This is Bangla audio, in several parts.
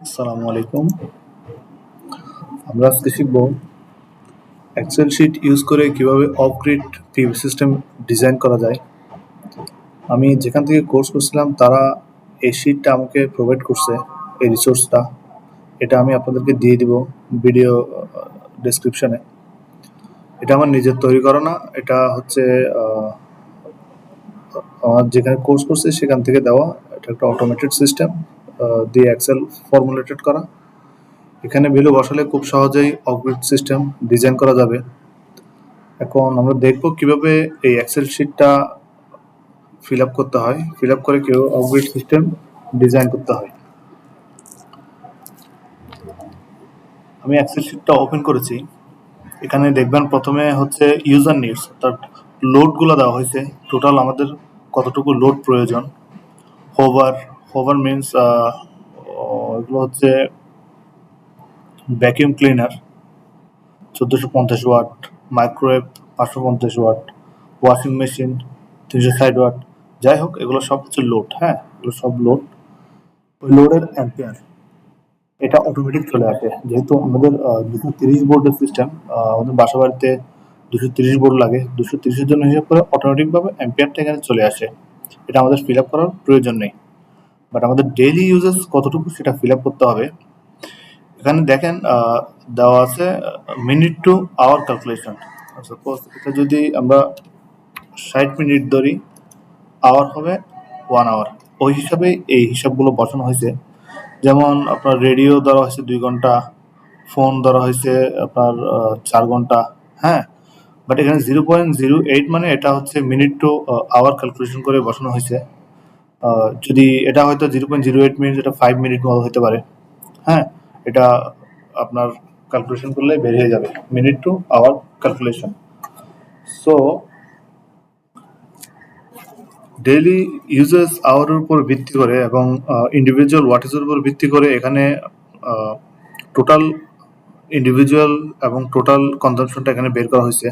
আসসালামু আলাইকুম। আমরা আজকে শিখব এক্সেল শিট ইউজ করে কিভাবে of grid PV system design করা যায়। আমি যেখান থেকে কোর্স করছিলাম তারা এই শিটটা আমাকে প্রোভাইড করছে, এই রিসোর্সটা। এটা আমি আপনাদেরকে দিয়ে দিব ভিডিও ডেসক্রিপশনে। এটা আমার নিজের তৈরি করা না, এটা হচ্ছে আমার যেখানে কোর্স করছে সেখান থেকে দেওয়া। এটা একটা অটোমেটেড সিস্টেম দিয়ে এক্সেল ফর্মুলেটেড করা। এখানে ভ্যালু বসালে খুব সহজেই অফ গ্রিড সিস্টেম ডিজাইন করা যাবে। এখন আমরা দেখব কিভাবে এই এক্সেল শিটটা ফিল আপ করতে হয়, ফিল আপ করে কিভাবে অফ গ্রিড সিস্টেম ডিজাইন করতে হয়। আমি এক্সেল শিটটা ওপেন করেছি। এখানে দেখবেন প্রথমে হচ্ছে ইউজার নিডস, অর্থাৎ লোডগুলো দেওয়া হয়েছে, টোটাল আমাদের কতটুকু লোড প্রয়োজন। হোভার হোভার মিনস এগুলো হচ্ছে vacuum cleaner 1450 watt, microwave 550 watt, washing machine 360 watt. যাই হোক, এগুলো সব হচ্ছে লোড। হ্যাঁ, এগুলো সব লোড। ওই লোডের অ্যাম্পিয়ার এটা অটোমেটিক চলে আসে, যেহেতু আমাদের 230 বোর্ডের সিস্টেম। আমাদের বাসা বাড়িতে 230 বোর্ড লাগে, 230-এর জন্য হিসাব করে অটোমেটিকভাবে অ্যাম্পিয়ারটা এখানে চলে আসে। এটা আমাদের ফিল আপ করার প্রয়োজন নেই, বাট আমাদের ডেইলি ইউজেস কতটুকু সেটা ফিল আপ করতে হবে। এখানে দেখেন দেওয়া আছে minute to hour calculation. Suppose এটা যদি আমরা 60 মিনিট ধরি, আওয়ার হবে 1 আওয়ার। ওই হিসাবে এই হিসাবগুলো বসানো হয়েছে। যেমন আপনার রেডিও ধরা হয়েছে 2 ঘন্টা, ফোন ধরা হয়েছে আপনার 4 ঘন্টা। হ্যাঁ, বাট এখানে 0.08 মানে এটা হচ্ছে মিনিট টু আওয়ার ক্যালকুলেশন করে বসানো হয়েছে। যদি এটা হয়তো 0.08 মিনিট, এটা 5 মিনিট মতো হতে পারে। হ্যাঁ, এটা আপনার ক্যালকুলেশন করলে বেরিয়ে যাবে minute to hour calculation. So daily uses আওয়ারের উপর ভিত্তি করে এবং ইন্ডিভিজুয়াল ওয়াটেজের উপর ভিত্তি করে এখানে টোটাল ইন্ডিভিজুয়াল এবং টোটাল কনজাম্পশনটা এখানে বের করা হয়েছে।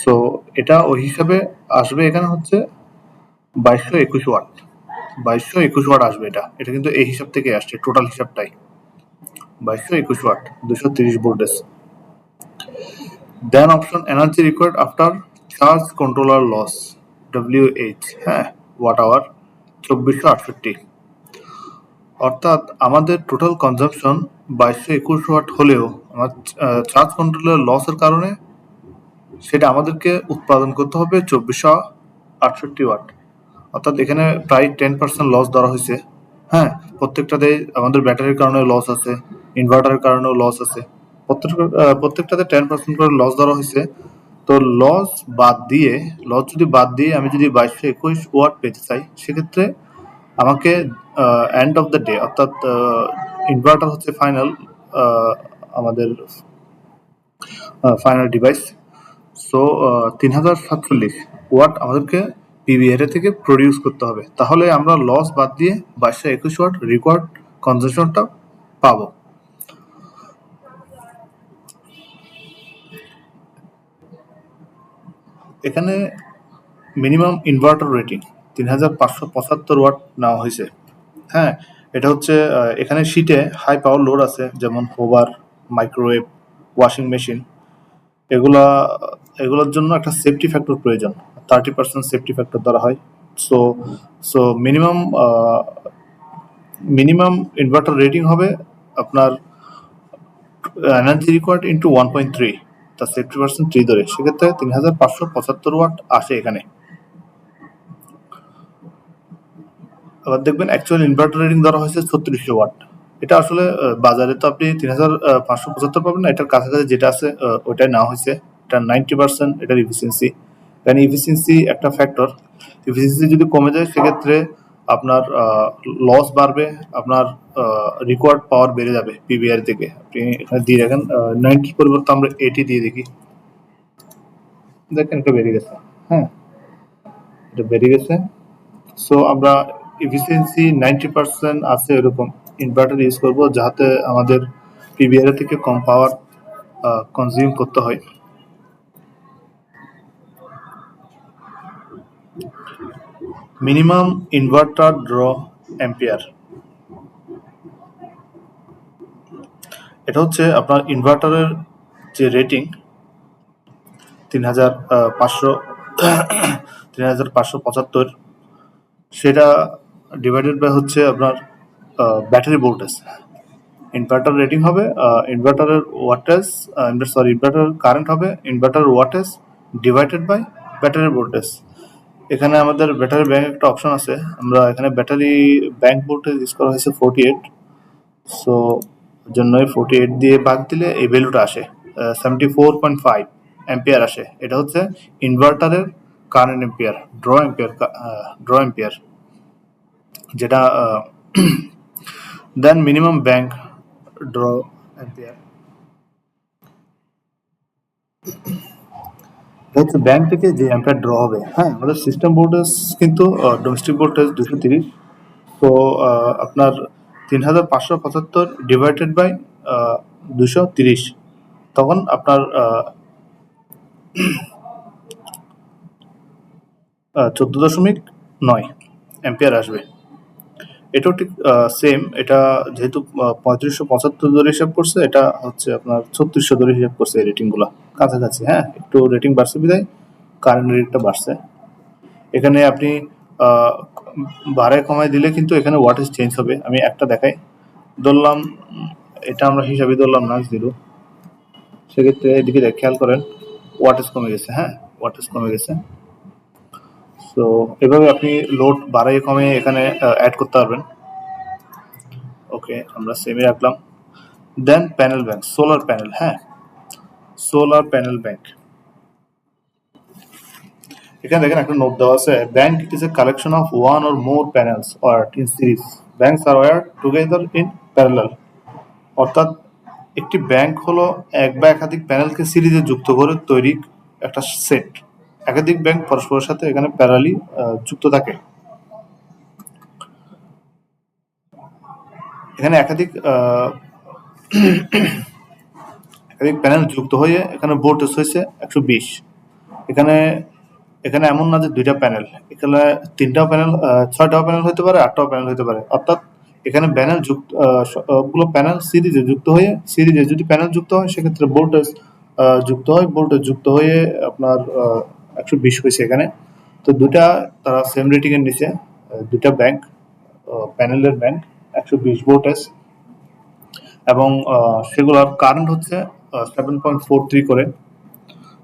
সো এটা ওই হিসাবে আসবে। এখানে হচ্ছে 2221 ওয়াট, 2221 ওয়াট আসবে। এটা এটা কিন্তু এই হিসাব থেকে আসছে, টোটাল হিসাবটাই 2221 watt, 230 voltage. Then option energy required after charge controller loss, WH। হ্যাঁ, ওয়াট আওয়ার 2468। অর্থাৎ আমাদের টোটাল কনজাম্পশন 2221 ওয়াট হলেও আমার চার্জ কন্ট্রোলার লসের কারণে সেটা আমাদেরকে উৎপাদন করতে হবে 2468 ওয়াট। অর্থাৎ এখানে প্রায় 10% লস ধরা হয়েছে। হ্যাঁ, প্রত্যেকটাতে আমাদের ব্যাটারির কারণে লস আছে, ইনভার্টারের কারণেও লস আছে। প্রত্যেকটাতে 10% করে লস ধরা হয়েছে। তো লস যদি বাদ দিয়ে আমি যদি 2221 ওয়াট পেতে চাই, সেক্ষেত্রে আমাকে এন্ড অফ দ্য ডে, অর্থাৎ ইনভার্টার হচ্ছে ফাইনাল আমাদের ফাইনাল ডিভাইস। সো 3047 ওয়াট আমাদেরকে পিভিআর থেকে প্রডিউস করতে হবে, তাহলে আমরা লস বাদ দিয়ে 2221 ওয়াট রিকোয়ার্ড কনজাম্পশনটা পাবো। এখানে মিনিমাম ইনভার্টার রেটিং 3575 ওয়াট নেওয়া হয়েছে। হ্যাঁ, এটা হচ্ছে এখানে শীটে হাই পাওয়ার লোড আছে, যেমন হোভার, মাইক্রোওয়েভ, ওয়াশিং মেশিন। এগুলা এগুলোর জন্য একটা সেফটি ফ্যাক্টর প্রয়োজন, 30% সেফটি ফ্যাক্টর ধরা হয়। So so minimum minimum inverter rating হবে আপনার এনার্জি রিকোয়ার্ড ইন্টু 1.3, তার সেফটি পার্সেন্ট 3 ধরে, সেক্ষেত্রে 3575 ওয়াট আসে এখানে। আবার দেখবেন অ্যাকচুয়াল ইনভার্টার রেটিং ধরা হয়েছে 3600 ওয়াট। এটা আসলে বাজারে তো আপনি 3575 পাবেন না, এটার কাছাকাছি যেটা আছে ওইটাই নেওয়া হয়েছে। এটা 90% এটার ইফিসিয়েন্সি। কারণ ইফিসিয়েন্সি একটা ফ্যাক্টর। ইফিসিয়েন্সি যদি কমে যায়, সেক্ষেত্রে আপনার লস বাড়বে, আপনার রিকোয়ার্ড পাওয়ার বেড়ে যাবে পিভিআর থেকে। আপনি এখানে দিয়ে রাখেন 90 পরিবর্তে আমরা 80 দিয়ে দেখি। দেখেন এটা বেড়ে গেছে। হ্যাঁ, এটা বেড়ে গেছে। সো আমরা এফিসিয়েন্সি 90% আছে এরকম ইনভার্টার ইউজ করব, যাতে আমাদের পিভিআর থেকে কম পাওয়ার কনজিউম করতে হয়। মিনিমাম ইনভার্টার ড্র অ্যাম্পিয়ার এটা হচ্ছে আপনার ইনভার্টারের যে রেটিং 3500 3575, সেটা ডিভাইডেড বাই হচ্ছে আপনার ব্যাটারি ভোল্টেজ। ইনভার্টার রেটিং হবে ইনভার্টারের ওয়াটেজ, ইনভার্টার কারেন্ট হবে inverter wattage divided by battery voltage. এখানে আমাদের ব্যাটারি ব্যাংক একটা অপশন আছে, আমরা এখানে ব্যাটারি ব্যাংক ভোল্টেজ ইউজ করা হয়েছে 48, সো জন্যই 48 দিয়ে ভাগ দিলে এই ভ্যালুটা আসে 74.5 অ্যাম্পিয়ার আসে। এটা হচ্ছে ইনভার্টারের কারেন্ট এম্পিয়ার, ড্র এম্পিয়ার যেটা দেন মিনিমাম ব্যাংক ড্র এম্পিয়ার হচ্ছে ব্যাংক থেকে যে অ্যাম্পিয়ার ড্র হবে। হ্যাঁ, আমাদের সিস্টেম ভোল্টেজ কিন্তু ডোমেস্টিক ভোল্টেজ 230, তো আপনার 3575 ডিভাইডেড বাই 230, তখন আপনার 14.9 অ্যাম্পিয়ার আসবে। এটাও ঠিক সেম, এটা যেহেতু 3575 ধরে হিসাব করছে, এটা হচ্ছে আপনার 3600 ধরে হিসাব করছে এই রেটিংগুলো কাছাকাছি। হ্যাঁ, একটু রেটিং বাড়ছে বিধায় কারেন্ট রেটটা বাড়ছে। এখানে আপনি আহ, বাড়ায় কমায় দিলে কিন্তু এখানে ওয়াটেজ চেঞ্জ হবে। আমি একটা দেখাই, ধরলাম এটা আমরা হিসাবে ধরলাম না 0, সেক্ষেত্রে এদিকে খেয়াল করেন ওয়াটেজ কমে গেছে। হ্যাঁ, ওয়াটেজ কমে গেছে। তো এভাবে আপনি লোড বাড়াই কমে এখানে অ্যাড করতে পারবেন। ওকে, আমরা সেমই রাখলাম। Then panel bank, solar panel. হ্যাঁ, সোলার প্যানেল ব্যাংক, এখানে দেখেন একটা নোট দেওয়া আছে, bank it is a collection of one or more panels wired in series, banks are wired together in parallel. অর্থাৎ একটি ব্যাংক হলো এক বা একাধিক প্যানেলকে সিরিজে যুক্ত করে তৈরি একটা সেট। একাধিক ব্যাংক পরস্পরের সাথে এখানে প্যারালি যুক্ত থাকে। এখানে একাধিক প্যানেল যুক্ত হয়ে এখানে ভোল্টেজ হয়েছে 120। এখানে এখানে এমন না যে দুইটা প্যানেল, এখানে তিনটাও প্যানেল, 6টাও প্যানেল হতে পারে, 8টাও প্যানেল হতে পারে। অর্থাৎ এখানে প্যানেল যুক্ত, সবগুলো প্যানেল সিরিজে যুক্ত হয়ে, সিরিজে যদি প্যানেল যুক্ত হয় সেক্ষেত্রে ভোল্টেজ যুক্ত হয়, ভোল্টেজ যুক্ত হয়ে আপনার 120 হয়েছে এখানে। তো দুটা তারা সেম রেটিং এর নিচে, দুটা ব্যাংক, প্যানেলের ব্যাংক 120 ভোল্টেজ, এবং সেগুলোর কারেন্ট হচ্ছে 7.43 করে।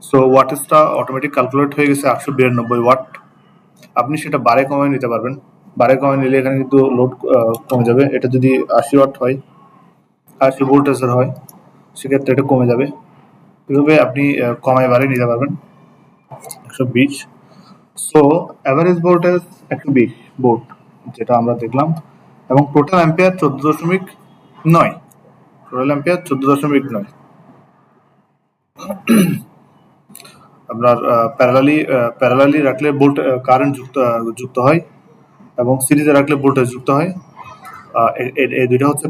সো ওয়াটেজটা অটোমেটিক ক্যালকুলেট হয়ে গেছে 892 ওয়াট। আপনি সেটা বারে কমায় নিতে পারবেন, বারে কমায় নিলে এখানে কিন্তু লোড কমে যাবে। এটা যদি 80 ওয়াট হয়, 80 ভোল্টেজের হয়, সেক্ষেত্রে এটা কমে যাবে। এভাবে আপনি কমায় বারে নিতে পারবেন 120। সো অ্যাভারেজ ভোল্টেজ 120 ভোল্ট যেটা আমরা দেখলাম, এবং টোটাল অ্যাম্পিয়ার 14.9, টোটাল অ্যাম্পিয়ার 14.9। আপনার প্যারালালি রাখলে কারেন্ট যুক্ত হয়, এবং সিরিজে রাখলে ভোল্টেজ যুক্ত হয়। এই দুইটা হচ্ছে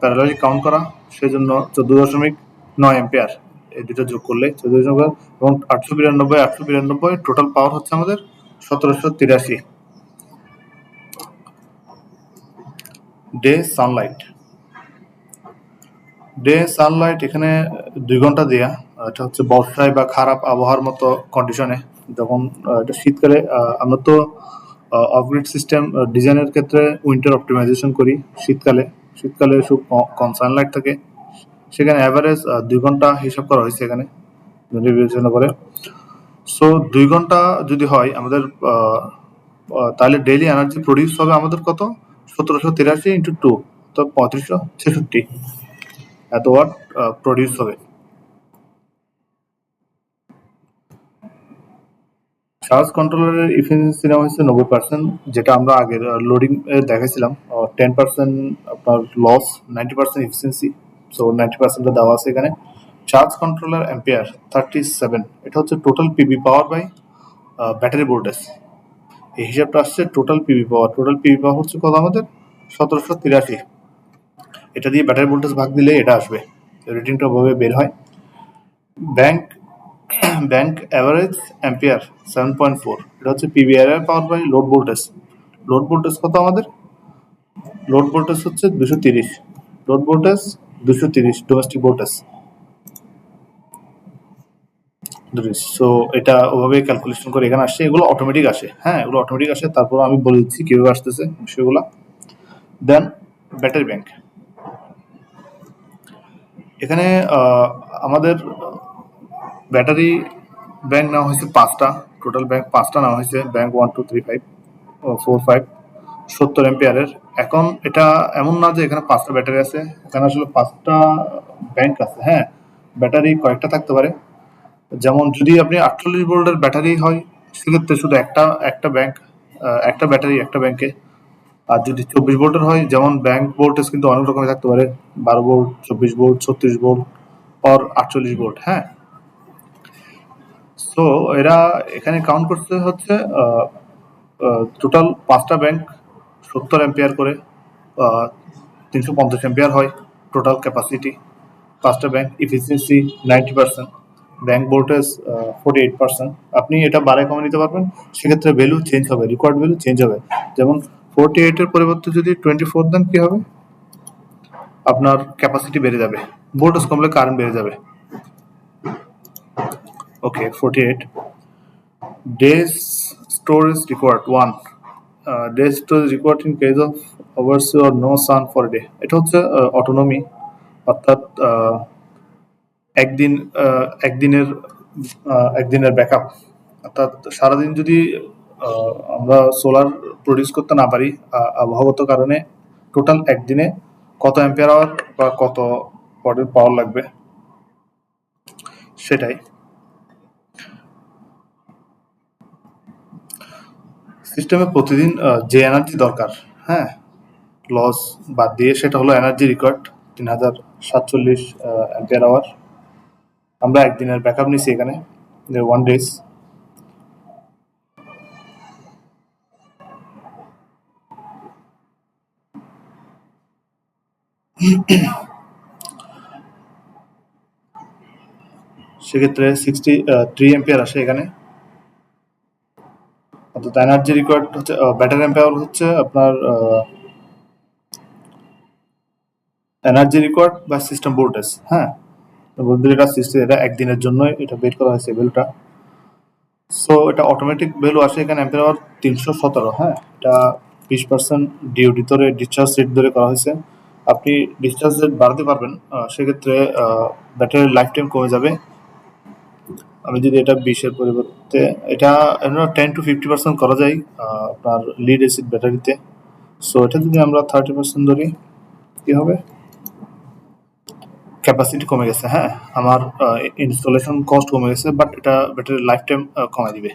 প্যারালালি কাউন্ট করা, সেই জন্য 14.9 অ্যাম্পিয়ার। এই দুটো যোগ করলে 14, এবং 892 টোটাল পাওয়ার হচ্ছে আমাদের 1783। ডে সানলাইট এখানে 2 ঘন্টা দেয়া। এটা হচ্ছে বর্ষায় বা খারাপ আবহাওয়ার মতো কন্ডিশনে, যখন এটা শীতকালে আমরা তো অফগ্রিড সিস্টেম ডিজাইনের ক্ষেত্রে উইন্টার অপটিমাইজেশন করি। শীতকালে খুব কম সানলাইট থাকে, সেখানে অ্যাভারেজ 2 ঘন্টা হিসাব করা হয়েছে এখানে বিবেচনা করে। সো 2 ঘন্টা যদি হয় আমাদের, তাহলে ডেইলি এনার্জি প্রডিউস হবে আমাদের কত, 1783 ইন্টু 2, তো 3566 এত ওয়াট প্রডিউস হবে। চার্জ কন্ট্রোলারের ইফিসিয়েন্সি নেওয়া হয়েছে 90%, যেটা আমরা আগের লোডিং দেখাইছিলাম। 10% আপনার লস, 90% ইফিসিয়েন্সি, সো 90% দেওয়া আছে এখানে। চার্জ কন্ট্রোলার অ্যাম্পিয়ার 37, এটা হচ্ছে total PV power by battery voltage. এই হিসাবটা আসছে total PV power. Total PV power হচ্ছে কত আমাদের, 1783। এটা দিয়ে ব্যাটারি ভোল্টেজ ভাগ দিলে এটা আসবে, রেটিংটা ওভাবে বের হয়। ব্যাংক অ্যাভারেজ অ্যাম্পিয়ার 7.4, এটা হচ্ছে PVR power by load voltage. Load voltage কত আমাদের, লোড ভোল্টেজ হচ্ছে 230, load voltage 230 domestic voltage. So এটা ওভাবে ক্যালকুলেশন করে এখানে আসছে, এগুলো অটোমেটিক আসে, হ্যাঁ এগুলো অটোমেটিক আসে। তারপর আমি বলে দিচ্ছি কিভাবে আসতেছে সেগুলো। দেন ব্যাটারি ব্যাংক, এখানে আমাদের ব্যাটারি ব্যাংক নেওয়া হয়েছে 5টা, টোটাল ব্যাংক 5টা নেওয়া হয়েছে, ব্যাংক 1 2 3 5 4 5 70 এম্পিয়ারের। এখন এটা এমন না যে এখানে 5টা ব্যাটারি আছে, এখানে আসলে 5টা ব্যাংক আছে, হ্যাঁ ব্যাটারি কয়েকটা থাকতে পারে। যেমন যদি আপনি 48 ভোল্টের ব্যাটারি হয় সেক্ষেত্রে শুধু একটা ব্যাংক, একটা ব্যাটারি একটা ব্যাংকে। আর যদি 24 ভোল্টের হয়, যেমন ব্যাংক ভোল্টেজ কিন্তু অনেক রকমের থাকতে পারে, 12 ভোল্ট, 24 ভোল্ট, 36 ভোল্ট আর 48 ভোল্ট, হ্যাঁ। সো এরা এখানে কাউন্ট করতে হচ্ছে টোটাল 5টা ব্যাংক 70 এম্পিয়ার করে, 350 এম্পিয়ার হয় টোটাল ক্যাপাসিটি। 5টা ব্যাংক, ইফিসিয়েন্সি 90%, ব্যাংক ভোল্টেজ 48%। আপনি এটা বাড়ায় কমে নিতে পারবেন, সেক্ষেত্রে ভ্যালু চেঞ্জ হবে, রিকোয়ার্ড ভ্যালু চেঞ্জ হবে। যেমন 48-এর পরিবর্তে যদি 24 দেন কি হবে, আপনার ক্যাপাসিটি বেড়ে যাবে, ভোল্টেজ কমলে কারেন্ট বেড়ে যাবে। ওকে, 48 days storage required 1, days storage required in case of hours or no sun for a day। এটা হচ্ছে অটোনমি, অর্থাৎ একদিন একদিনের ব্যাকআপ। অর্থাৎ সারাদিন যদি আমরা সোলার প্রডিউস করতে না পারি আবহাওয়াগত কারণে, টোটাল একদিনে কত অ্যাম্পিয়ার আওয়ার বা কত ওয়াটের পাওয়ার লাগবে সেটাই। সিস্টেমে প্রতিদিন যে এনার্জি দরকার, হ্যাঁ লস বাদ দিয়ে, সেটা হলো এনার্জি রিকোয়ার্ড 3047 অ্যাম্পিয়ার আওয়ার। আমরা একদিনের ব্যাকআপ নিছি এখানে, 1 days। সেক্ষেত্রে 63 এম্পিয়ার আসে এখানে। অর্থাৎ এনার্জি রিকোয়ার্ড হচ্ছে, ব্যাটারি এম্পিয়ার হচ্ছে আপনার এনার্জি রিকোয়ার্ড বা সিস্টেম ভোল্টেজ, হ্যাঁ বন্ধুরা এটা সিস্টেম, এটা একদিনের জন্য এটা বের করা হয়েছে ভ্যালুটা। সো এটা অটোমেটিক ভ্যালু আসে এখানে অ্যাম্পিয়ার আওয়ার 317, হ্যাঁ এটা 20% ডিউটি ধরে ডিসচার্জ রেট ধরে করা হয়েছে। আপনি ডিসচার্জ রেট বাড়াতে পারবেন, সেক্ষেত্রে ব্যাটারির লাইফ টাইম কমে যাবে। আমি যদি এটা 20-এর পরিবর্তে এটা 10 to 50% করা যায় আপনার লিড অ্যাসিড ব্যাটারিতে। সো এটা যদি আমরা 30% ধরি কি হবে, ক্যাপাসিটি কমে গেছে, হ্যাঁ আমার ইনস্টলেশন কস্ট কমে গেছে, বাট এটা ব্যাটারির লাইফ টাইম কমায় দিবে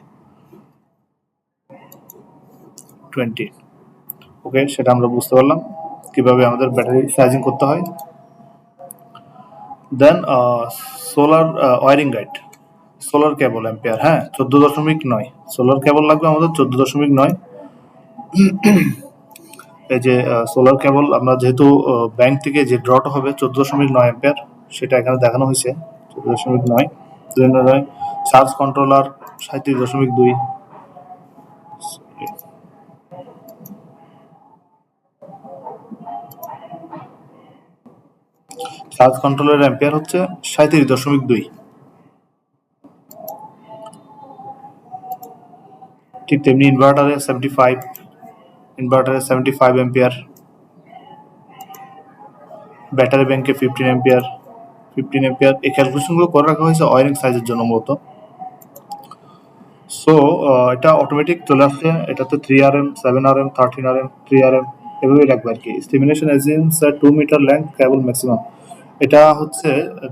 20। ওকে, সেটা আমরা বুঝতে পারলাম কিভাবে আমাদের ব্যাটারি চার্জিং করতে হয়। দেন সোলার ওয়ারিং গাইড, সোলার কেবল অ্যাম্পিয়ার, হ্যাঁ 14.9 সোলার কেবল লাগবে আমাদের, 14.9। এই যে সোলার কেবল আমরা যেহেতু ব্যাংক থেকে যে ড্রটা হবে 14.9 অ্যাম্পিয়ার, সেটা এখানে দেখানো হয়েছে 14.9। Charge controller 37.2। Charge controller ampere হচ্ছে 37.2। ঠিক তেমনি ইনভার্টারে 75 এম্পিয়ার, ব্যাটারি ব্যাংকে 15 এম্পিয়ার। এই ক্যালকুলেশনগুলো করে রাখা হয়েছে ওয়ারিং সাইজের জন্য মূলত। সো এটা অটোমেটিক চলে আসছে, এটাতে 3RM, 7RM, 13RM, 3RM এভাবে রাখবে আর কি। স্টিমুলেশন এজিমস 2 মিটার লেন্থ কেবল ম্যাক্সিমাম, এটা হচ্ছে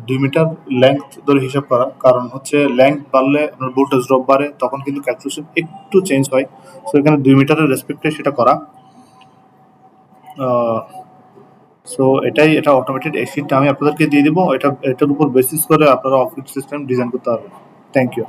2 মিটার লেন্থ ধরে হিসাব করা, কারণ হচ্ছে লেন্থ বাড়লে আপনার ভোল্টেজ ড্রপ বাড়ে, তখন কিন্তু ক্যালকুলেশন একটু চেঞ্জ হয়। সো এখানে 2 মিটারের রেসপেক্টে সেটা করা। সো এটা অটোমেটেড এক্সিটটা আমি আপনাদেরকে দিয়ে দিব, এটার উপর বেসিস করে আপনারা অফিস সিস্টেম ডিজাইন করতে পারবেন। Thank you.